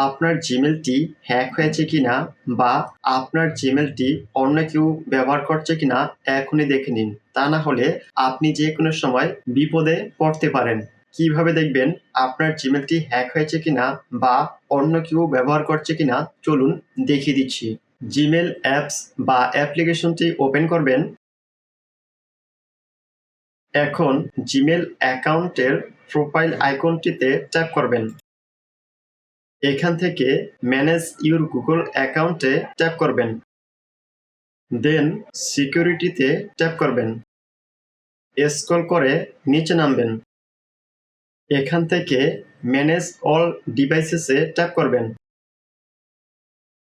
আপনার জিমেলটি হ্যাক হয়েছে কিনা বা আপনার জিমেলটি অন্য কেউ ব্যবহার করছে কিনা এখনই দেখে নিন। তা না হলে আপনি যে কোনো সময় বিপদে পড়তে পারেন। কিভাবে দেখবেন আপনার জিমেলটি হ্যাক হয়েছে কিনা বা অন্য কেউ ব্যবহার করছে কিনা চলুন দেখিয়ে দিচ্ছি। জিমেল অ্যাপস বা অ্যাপ্লিকেশনটি ওপেন করবেন। এখন জিমেল অ্যাকাউন্টের প্রোফাইল আইকনটিতে ট্যাপ করবেন। এখান থেকে ম্যানেজ ইউর গুগল অ্যাকাউন্টে ট্যাপ করবেন। দেন সিকিউরিটিতে ট্যাপ করবেন। স্ক্রল করে নিচে নামবেন। এখান থেকে ম্যানেজ অল ডিভাইসেসে ট্যাপ করবেন।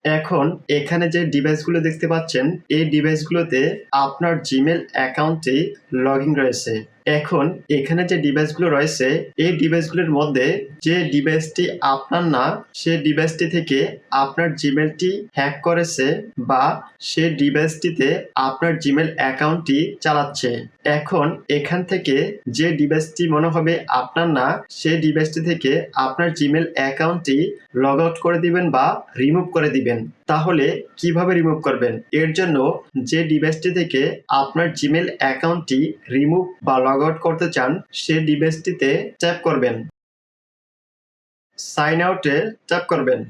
এখন এখানে যে ডিভাইসগুলো দেখতে পাচ্ছেন এই ডিভাইসগুলোতে আপনার জিমেল অ্যাকাউন্টে লগ ইন রয়েছে। এখন এখানে যে ডিভাইসগুলো রয়েছে এই ডিভাইসগুলোর মধ্যে যে ডিভাইসটি আপনার না সে ডিভাইসটি থেকে আপনার জিমেলটি হ্যাক করেছে বা সে ডিভাইসটিতে আপনার জিমেল অ্যাকাউন্টটি চালাচ্ছে। এখন এখান থেকে যে ডিভাইসটি মনে হবে আপনার না সেই ডিভাইসটি থেকে আপনার জিমেল অ্যাকাউন্টটি লগ আউট করে দিবেন বা রিমুভ করে দিবেন। তাহলে কিভাবে রিমুভ করবেন? এর জন্য যে ডিভাইসটি থেকে আপনার জিমেল অ্যাকাউন্টটি রিমুভ বা লগ আউট করতে চান সে ডিভাইসটিতে ট্যাপ করবেন। সাইন আউটে ট্যাপ করবেন।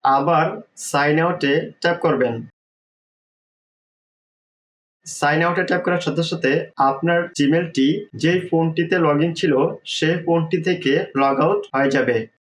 আবার সাইন আউটে ট্যাপ করবেন। সাইন আউটে ট্যাপ করার সাথে সাথে আপনার জিমেলটি যে ফোনটিতে লগ ইন ছিল সেই ফোনটি থেকে লগ আউট হয়ে যাবে।